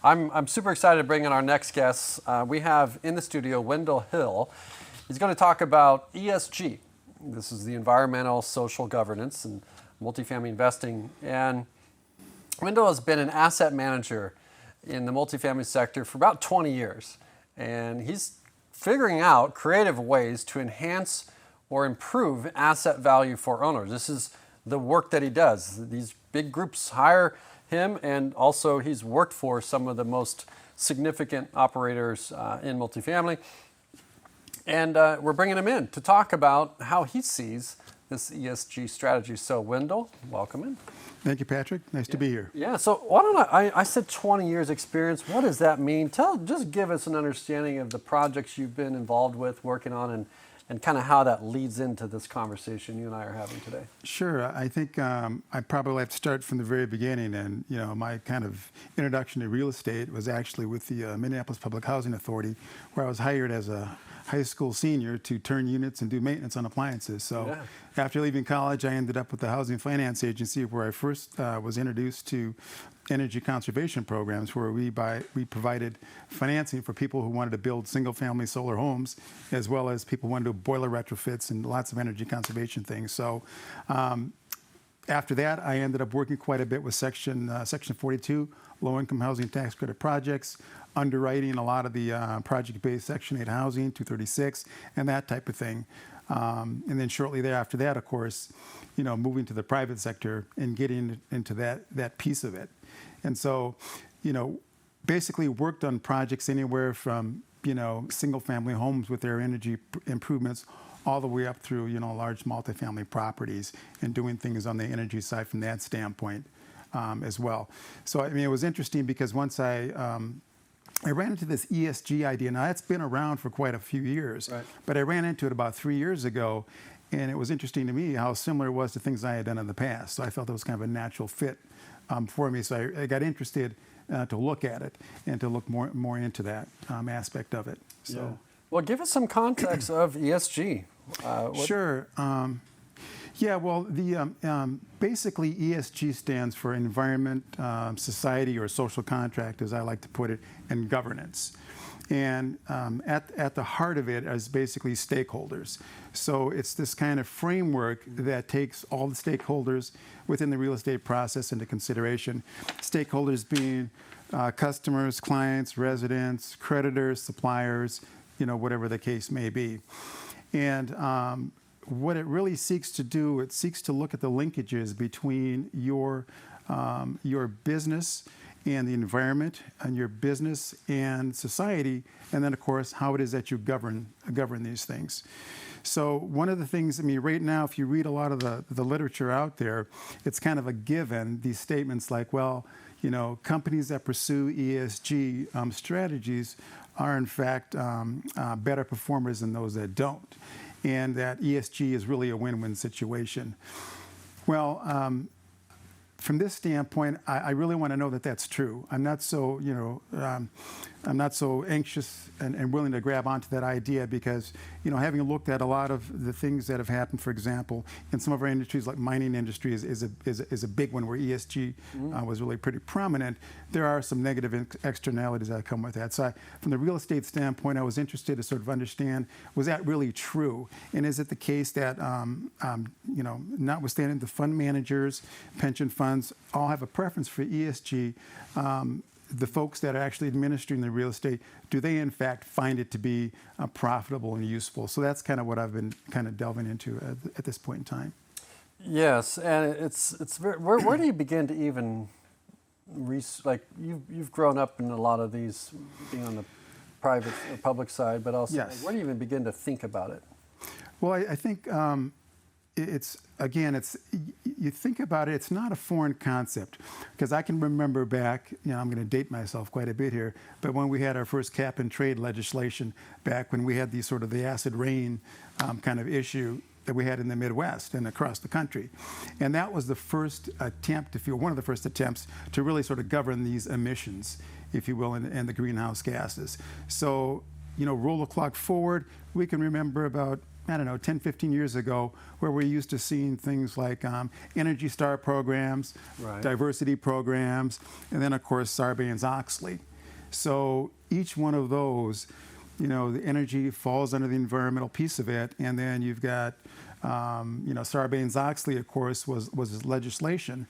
I'm super excited to bring in our next guest. We have in the studio Wendell Hill. He's going to talk about ESG. This is the environmental, social governance, and multifamily investing. And Wendell has been an asset manager in the multifamily sector for about 20 years. And he's figuring out creative ways to enhance or improve asset value for owners. This is the work that he does. These big groups hire him, and also he's worked for some of the most significant operators in multifamily. And we're bringing him in to talk about how he sees this ESG strategy. So Wendell, welcome in. Thank you, Patrick. Nice to be here. Yeah, so why don't I said 20 years experience. What does that mean? Just give us an understanding of the projects you've been involved with, working on, and kind of how that leads into this conversation you and I are having today. Sure. I think I probably have to start from the very beginning. And, my kind of introduction to real estate was actually with the Minneapolis Public Housing Authority, where I was hired as a high school senior to turn units and do maintenance on appliances. So after leaving college, I ended up with the Housing Finance Agency, where I first was introduced to energy conservation programs, where we provided financing for people who wanted to build single-family solar homes, as well as people who wanted to do boiler retrofits and lots of energy conservation things. So after that, I ended up working quite a bit with Section 42, low-income housing tax credit projects, underwriting a lot of the project-based Section 8 housing, 236, and that type of thing. And then shortly thereafter that, of course, moving to the private sector and getting into that piece of it. And so, basically worked on projects anywhere from, single-family homes with their energy improvements all the way up through, large multifamily properties, and doing things on the energy side from that standpoint as well. So, it was interesting because once I ran into this ESG idea. Now, that's been around for quite a few years, right, but I ran into it about 3 years ago, and it was interesting to me how similar it was to things I had done in the past. So I felt it was kind of a natural fit for me. So I got interested to look at it and to look more into that aspect of it. So, yeah. Well, give us some context of ESG. Sure. Well, basically ESG stands for environment, society, or social contract, as I like to put it, and governance. And at the heart of it is basically stakeholders. So it's this kind of framework that takes all the stakeholders within the real estate process into consideration. Stakeholders being customers, clients, residents, creditors, suppliers, whatever the case may be. And what it really seeks to do, it seeks to look at the linkages between your business and the environment, and your business and society, and then of course how it is that you govern these things. So one of the things, right now, if you read a lot of the literature out there, it's kind of a given, these statements like, well, companies that pursue ESG strategies are in fact better performers than those that don't, and that ESG is really a win-win situation. Well, from this standpoint, I really want to know that that's true. I'm not so, I'm not so anxious and willing to grab onto that idea because, having looked at a lot of the things that have happened, for example, in some of our industries, like mining industry is a big one where ESG was really pretty prominent. There are some negative externalities that come with that. So from the real estate standpoint, I was interested to sort of understand, was that really true? And is it the case that, notwithstanding the fund managers, pension funds, all have a preference for ESG, the folks that are actually administering the real estate, do they in fact find it to be profitable and useful? So that's kind of what I've been kind of delving into at this point in time. Yes, and it's very, where do you begin to even you've grown up in a lot of these, being on the private or public side, but also yes. Where do you even begin to think about it? Well, I think you think about it, it's not a foreign concept, because I can remember back, I'm going to date myself quite a bit here, but when we had our first cap and trade legislation, back when we had the acid rain kind of issue that we had in the Midwest and across the country. And that was the first attempt, one of the first attempts to really sort of govern these emissions, if you will, and the greenhouse gases. So, roll the clock forward, we can remember about I don't know, 10, 15 years ago, where we're used to seeing things like Energy Star programs, Right. diversity programs, and then, of course, Sarbanes-Oxley. So each one of those, the energy falls under the environmental piece of it, and then you've got, Sarbanes-Oxley, of course, was legislation.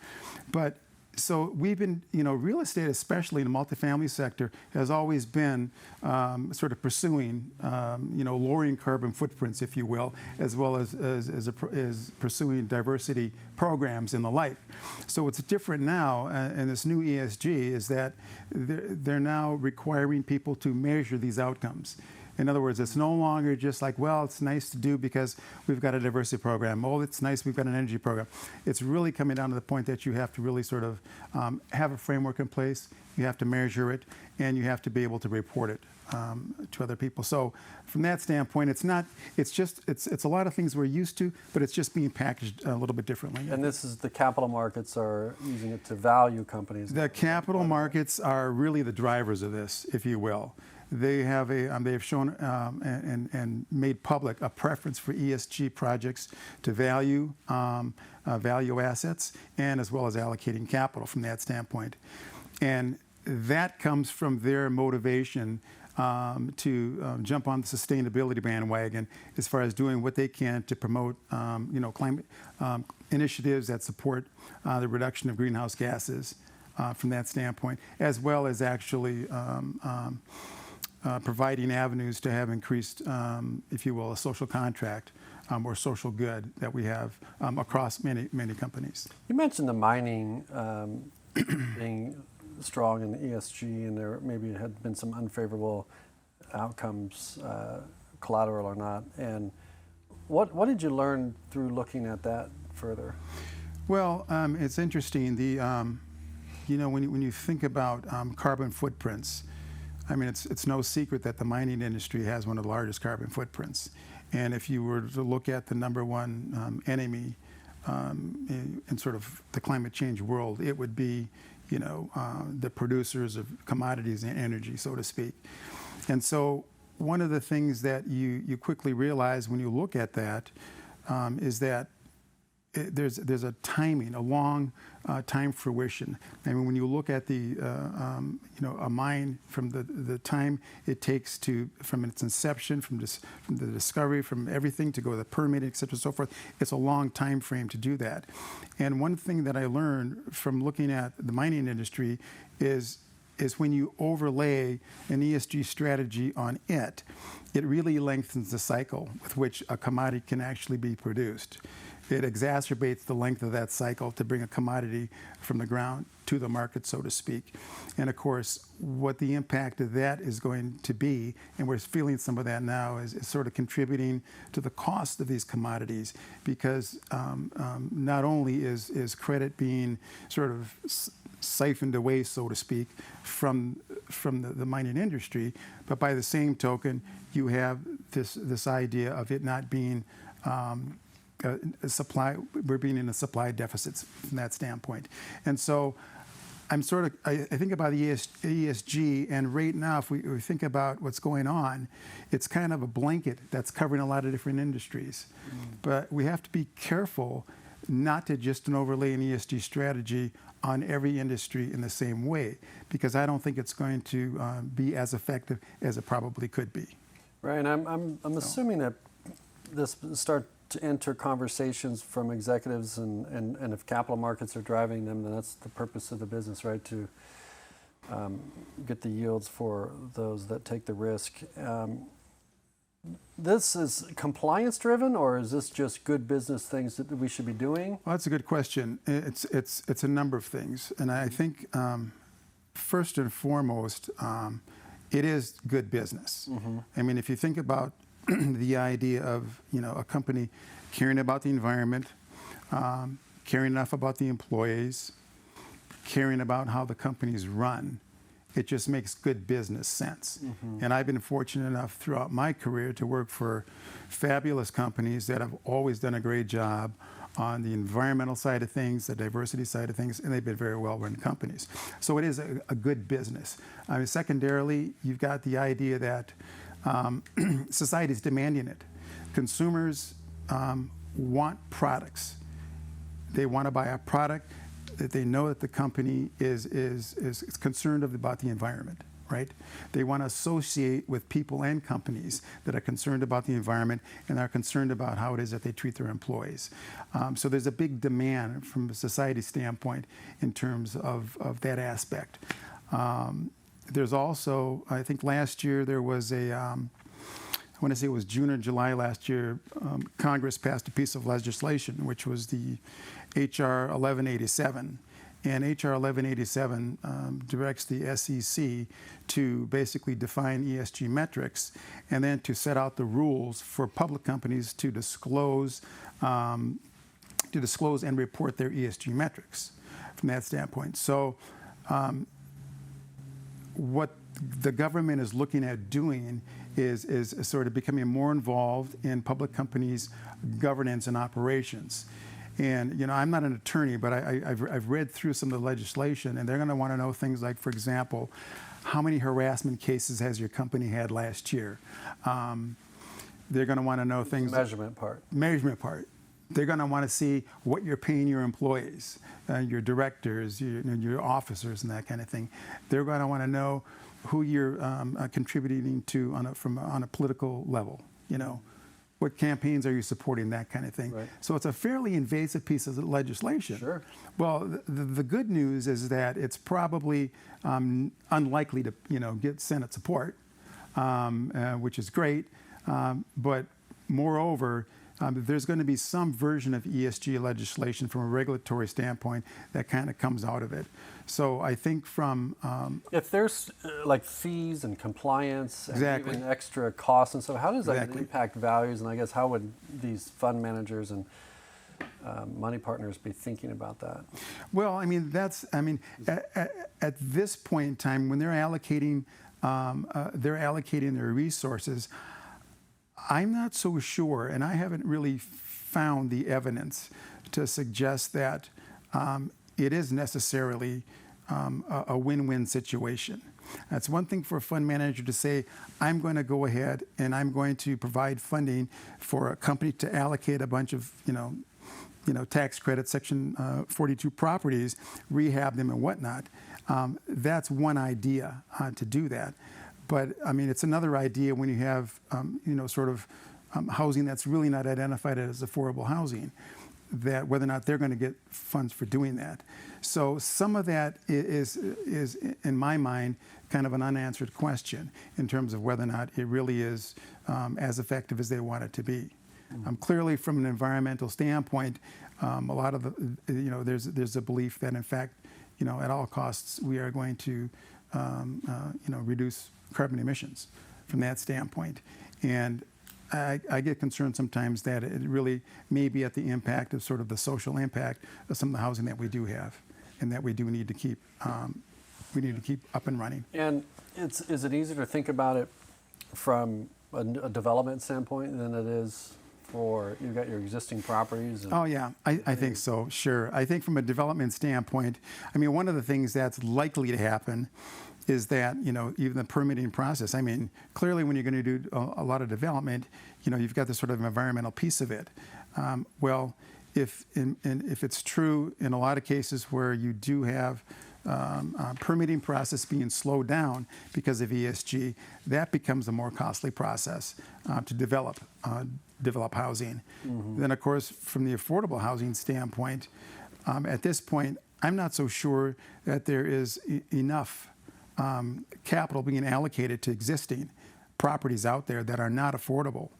But so we've been, real estate, especially in the multifamily sector, has always been sort of pursuing, lowering carbon footprints, if you will, as well as pursuing diversity programs and the like. So what's different now in this new ESG is that they're now requiring people to measure these outcomes. In other words, it's no longer just like, well, it's nice to do because we've got a diversity program. Oh, it's nice we've got an energy program. It's really coming down to the point that you have to really sort of have a framework in place, you have to measure it, and you have to be able to report it to other people. So from that standpoint, it's a lot of things we're used to, but it's just being packaged a little bit differently. And this is the capital markets are using it to value companies. The capital markets are really the drivers of this, if you will. They have they've shown and made public a preference for ESG projects to value assets, and as well as allocating capital from that standpoint. And that comes from their motivation to jump on the sustainability bandwagon as far as doing what they can to promote climate initiatives that support the reduction of greenhouse gases from that standpoint, as well as actually providing avenues to have increased, if you will, a social contract or social good that we have across many companies. You mentioned the mining being strong in the ESG, and there maybe had been some unfavorable outcomes, collateral or not. And what did you learn through looking at that further? Well, it's interesting. When you think about carbon footprints, I mean, it's no secret that the mining industry has one of the largest carbon footprints. And if you were to look at the number one enemy in sort of the climate change world, it would be, the producers of commodities and energy, so to speak. And so one of the things that you quickly realize when you look at that is that there's a timing, a long time fruition. I mean, when you look at a mine from the time it takes from its inception, from the discovery, from everything to go to the permitting, et cetera, so forth, it's a long time frame to do that. And one thing that I learned from looking at the mining industry is when you overlay an ESG strategy on it, it really lengthens the cycle with which a commodity can actually be produced. It exacerbates the length of that cycle to bring a commodity from the ground to the market, so to speak. And of course, what the impact of that is going to be, and we're feeling some of that now, is sort of contributing to the cost of these commodities, because not only is credit being sort of siphoned away, so to speak, from the mining industry, but by the same token, you have this idea of it not being we're being in a supply deficit from that standpoint. And so I think about ESG, and right now, if we think about what's going on, it's kind of a blanket that's covering a lot of different industries. But we have to be careful not to just overlay an ESG strategy on every industry in the same way, because I don't think it's going to be as effective as it probably could be. Right, and I'm assuming that this start to enter conversations from executives, and if capital markets are driving them, then that's the purpose of the business, right? To get the yields for those that take the risk. This is compliance driven, or is this just good business things that we should be doing? Well, that's a good question. It's a number of things, and I think first and foremost, it is good business. Mm-hmm. I mean, if you think about the idea of a company caring about the environment, caring enough about the employees, caring about how the company's run, it just makes good business sense. Mm-hmm. And I've been fortunate enough throughout my career to work for fabulous companies that have always done a great job on the environmental side of things, the diversity side of things, and they've been very well-run companies. So it is a good business. I mean, secondarily, you've got the idea that society is demanding it. consumers want products. They want to buy a product that they know that the company is concerned about the environment, right? They want to associate with people and companies that are concerned about the environment and are concerned about how it is that they treat their employees. So there's a big demand from a society standpoint in terms of that aspect. There's also, I think last year there was I want to say it was June or July last year, Congress passed a piece of legislation, which was the HR 1187. And HR 1187 directs the SEC to basically define ESG metrics and then to set out the rules for public companies to disclose and report their ESG metrics from that standpoint. So what the government is looking at doing is sort of becoming more involved in public companies' governance and operations. And I'm not an attorney, but I've read through some of the legislation, and they're going to want to know things like, for example, how many harassment cases has your company had last year? They're going to want to know things. Measurement part. Measurement part. They're going to want to see what you're paying your employees, your directors, your officers, and that kind of thing. They're going to want to know who you're contributing to on a political level. What campaigns are you supporting, that kind of thing. Right. So it's a fairly invasive piece of legislation. Sure. Well, the good news is that it's probably unlikely to get Senate support, which is great. But moreover, there's going to be some version of ESG legislation from a regulatory standpoint that kind of comes out of it. So I think from if there's like fees and compliance and Exactly. even extra costs and stuff, how does that Exactly. impact values? And I guess how would these fund managers and money partners be thinking about that? Well, at this point in time, when they're allocating their resources, I'm not so sure, and I haven't really found the evidence to suggest that it is necessarily a win-win situation. That's one thing for a fund manager to say, I'm going to go ahead and I'm going to provide funding for a company to allocate a bunch of, tax credit Section 42 properties, rehab them and whatnot. That's one idea to do that. But it's another idea when you have, housing that's really not identified as affordable housing, that whether or not they're going to get funds for doing that. So some of that is, in my mind, kind of an unanswered question in terms of whether or not it really is as effective as they want it to be. Clearly, from an environmental standpoint, a lot of there's a belief that in fact, at all costs, we are going to, reduce carbon emissions from that standpoint. And I get concerned sometimes that it really may be at the impact of sort of the social impact of some of the housing that we do have and that we do need to keep, up and running. And is it easier to think about it from a development standpoint than it is for you've got your existing properties? Oh yeah, I think so, sure. I think from a development standpoint, one of the things that's likely to happen is that, even the permitting process. Clearly when you're going to do a lot of development, you've got this sort of environmental piece of it. Well, if it's true in a lot of cases where you do have permitting process being slowed down because of ESG, that becomes a more costly process to develop housing. Mm-hmm. Then, of course, from the affordable housing standpoint, at this point, I'm not so sure that there is enough capital being allocated to existing properties out there that are not affordable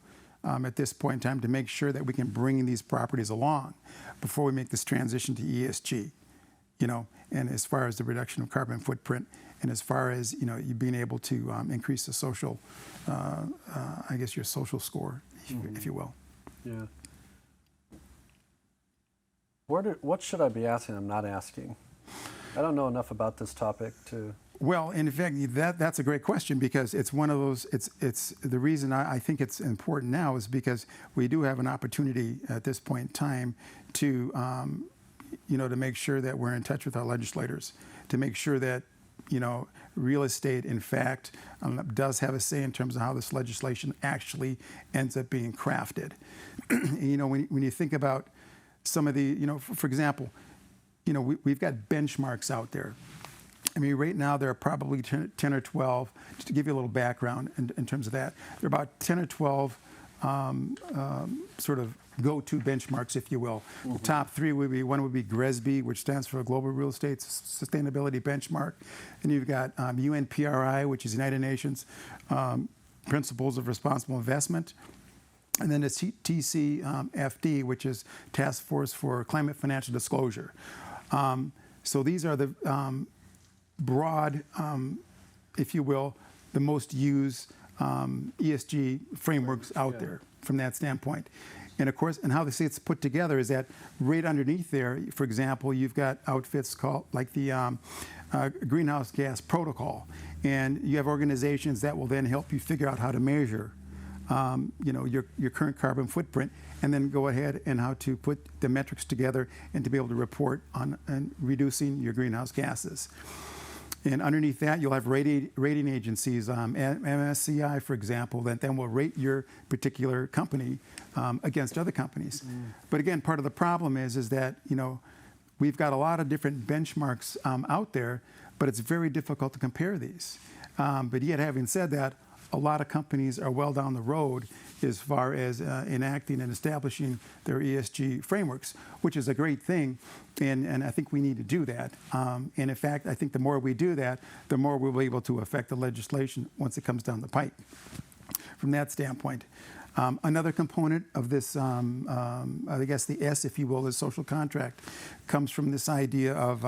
at this point in time to make sure that we can bring these properties along before we make this transition to ESG, and as far as the reduction of carbon footprint and as far as, you being able to increase the social, your social score, if you will. Yeah. What should I be asking I'm not asking? I don't know enough about this topic to... Well, in fact, that's a great question because it's one of those, it's the reason I think it's important now is because we do have an opportunity at this point in time to, to make sure that we're in touch with our legislators, to make sure that, real estate, in fact, does have a say in terms of how this legislation actually ends up being crafted. When you think about some of the, for example, we've got benchmarks out there. I mean, right now there are probably 10 or 12, just to give you a little background in terms of that, there are about 10 or 12 sort of go-to benchmarks, if you will. The top three one would be GRESB, which stands for Global Real Estate Sustainability Benchmark. And you've got UNPRI, which is United Nations Principles of Responsible Investment. And then the TCFD, which is Task Force for Climate Financial Disclosure. So these are the broad, if you will, the most used ESG frameworks out there from that standpoint. And of course, and how this gets put together is that right underneath there, for example, you've got outfits called like the Greenhouse Gas Protocol. And you have organizations that will then help you figure out how to measure your current carbon footprint, and then go ahead and how to put the metrics together and to be able to report on reducing your greenhouse gases. And underneath that, you'll have rating agencies, MSCI, for example, that then will rate your particular company against other companies. But again, part of the problem is that, we've got a lot of different benchmarks out there, but it's very difficult to compare these. But yet, having said that, a lot of companies are well down the road as far as enacting and establishing their ESG frameworks, which is a great thing, and I think we need to do that. And in fact, I think the more we do that, the more we'll be able to affect the legislation once it comes down the pipe. From that standpoint, another component of this, I guess the S, if you will, is social contract, comes from this idea of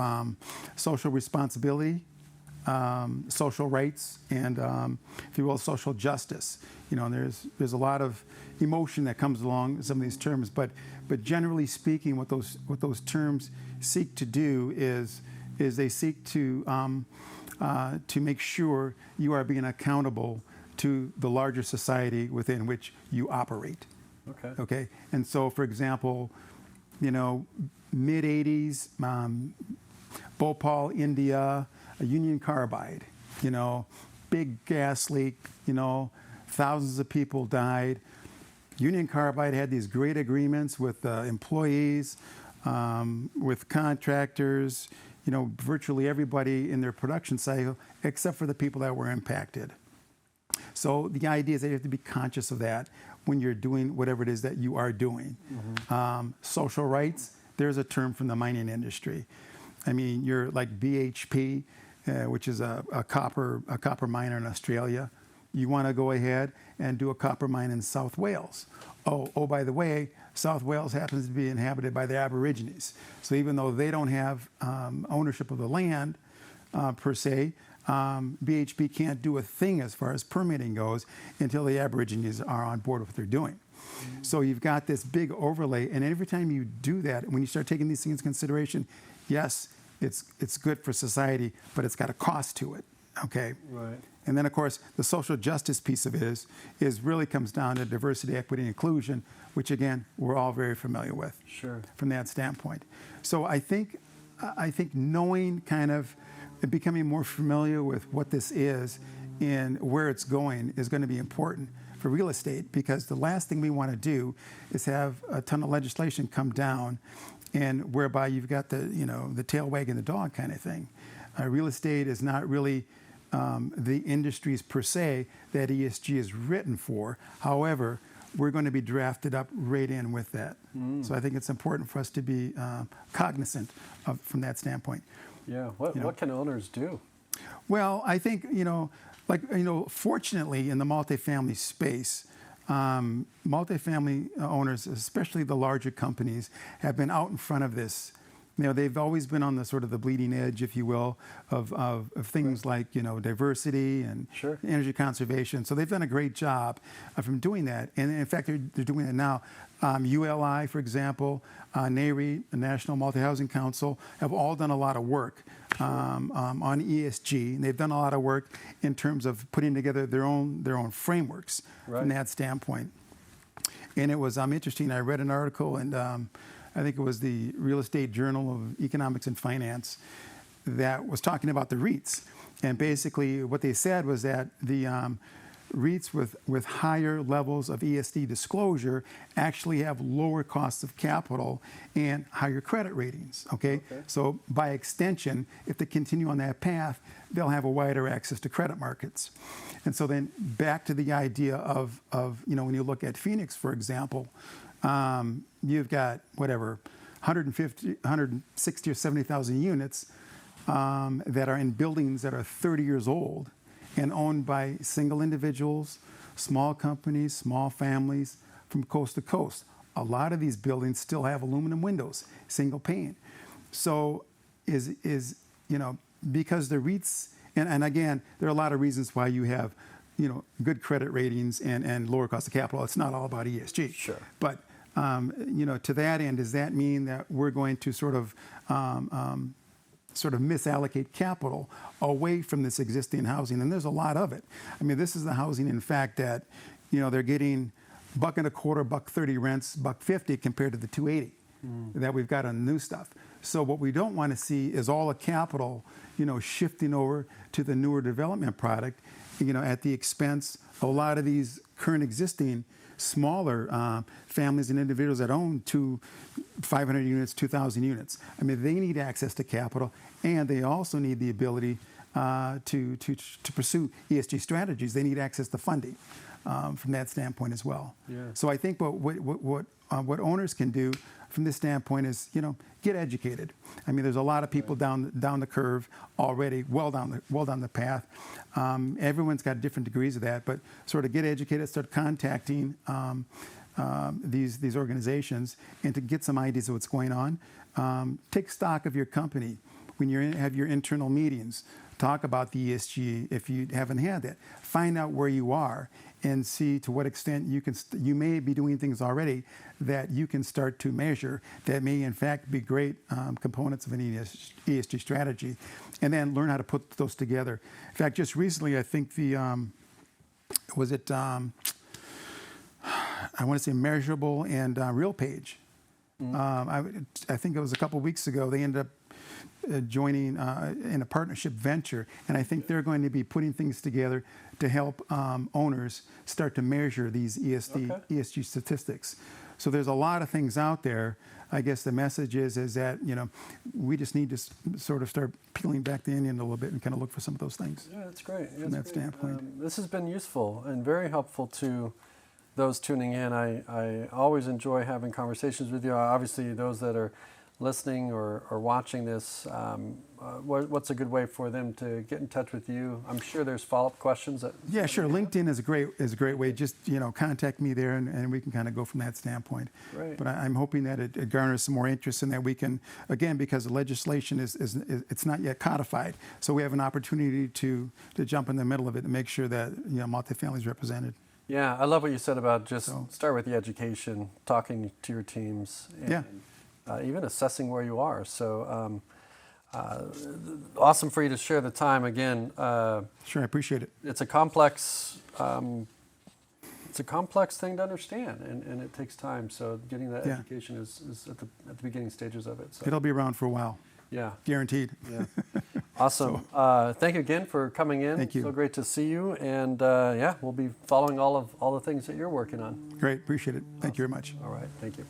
social responsibility, social rights, and if you will, social justice. There's a lot of emotion that comes along with some of these terms, but generally speaking, what those terms seek to do is they seek to make sure you are being accountable to the larger society within which you operate. Okay. And so, for example, mid '80s, Bhopal, India. A Union Carbide, big gas leak, thousands of people died. Union Carbide had these great agreements with employees, with contractors, virtually everybody in their production cycle, except for the people that were impacted. So the idea is that you have to be conscious of that when you're doing whatever it is that you are doing. Social rights, there's a term from the mining industry. I mean, you're like BHP, which is a copper miner in Australia. You want to go ahead and do a copper mine in South Wales. Oh, by the way, South Wales happens to be inhabited by the Aborigines. So even though they don't have ownership of the land per se, BHP can't do a thing as far as permitting goes until the Aborigines are on board with what they're doing. So you've got this big overlay, and every time you do that, when you start taking these things into consideration, yes, it's good for society, but it's got a cost to it, okay? Right. And then, of course, the social justice piece of it is really comes down to diversity, equity, and inclusion, which, again, we're all very familiar with. Sure. From that standpoint. So I think knowing kind of, becoming more familiar with what this is and where it's going is going to be important for real estate, because the last thing we want to do is have a ton of legislation come down and whereby you've got the tail wagging the dog kind of thing. Real estate is not really the industries per se that ESG is written for. However, we're going to be drafted up right in with that. So I think it's important for us to be cognizant of from that standpoint. Yeah. What can owners do? Well, I think fortunately in the multifamily space, multifamily owners, especially the larger companies, have been out in front of this. They've always been on the sort of the bleeding edge, if you will, of things like diversity and energy conservation. So they've done a great job from doing that, and in fact they're doing it now. ULI, for example, NAREIT, the National Multi-Housing Council, have all done a lot of work on ESG. And they've done a lot of work in terms of putting together their own frameworks from that standpoint. And it was interesting. I read an article, and I think it was the Real Estate Journal of Economics and Finance, that was talking about the REITs. And basically what they said was that the REITs with higher levels of ESG disclosure actually have lower costs of capital and higher credit ratings, okay? So by extension, if they continue on that path, they'll have a wider access to credit markets. And so then back to the idea of when you look at Phoenix, for example, you've got whatever, 160 or 70,000 units that are in buildings that are 30 years old and owned by single individuals, small companies, small families from coast to coast. A lot of these buildings still have aluminum windows, single pane. So because the REITs, and again, there are a lot of reasons why you have, good credit ratings and lower cost of capital. It's not all about ESG. Sure. But, to that end, does that mean that we're going to sort of misallocate capital away from this existing housing? And there's a lot of it. I mean, this is the housing, in fact, that, they're getting $1.25, $1.30 rents, $1.50 compared to the $2.80 that we've got on the new stuff. So what we don't want to see is all the capital, shifting over to the newer development product, at the expense of a lot of these current existing smaller families and individuals that own 500 units, 2,000 units. I mean, they need access to capital, and they also need the ability to pursue ESG strategies. They need access to funding from that standpoint as well. Yeah. So I think what owners can do from this standpoint is, get educated. I mean, there's a lot of people down the curve already, well down the path. Everyone's got different degrees of that, but sort of get educated, start contacting these organizations, and to get some ideas of what's going on. Take stock of your company when have your internal meetings. Talk about the ESG if you haven't had that. Find out where you are and see to what extent you may be doing things already that you can start to measure that may in fact be great components of an ESG strategy, and then learn how to put those together. In fact, just recently, I think I want to say Measurable and RealPage. I think it was a couple weeks ago, they ended up joining in a partnership venture, and I think they're going to be putting things together to help owners start to measure these ESG statistics. So there's a lot of things out there. I guess the message is that we just need to sort of start peeling back the onion a little bit and kind of look for some of those things. Yeah, that's great. From that standpoint. This has been useful and very helpful to those tuning in. I always enjoy having conversations with you. Obviously, those that are listening or watching this, what's a good way for them to get in touch with you? I'm sure there's follow-up questions. Yeah, sure. LinkedIn is a great way. Just contact me there, and we can kind of go from that standpoint. Right. But I'm hoping that it garners some more interest, and that we can, again, because the legislation is it's not yet codified, so we have an opportunity to jump in the middle of it and make sure that multifamily is represented. Yeah, I love what you said about just start with the education, talking to your teams, and even assessing where you are. So awesome for you to share the time again. Sure, I appreciate it. It's a complex thing to understand, and it takes time. So getting that education is at the beginning stages of it. So. It'll be around for a while. Yeah. Guaranteed. Yeah. Awesome. Thank you again for coming in. Thank you. So great to see you. And we'll be following all the things that you're working on. Great. Appreciate it. Thank you very much. All right. Thank you.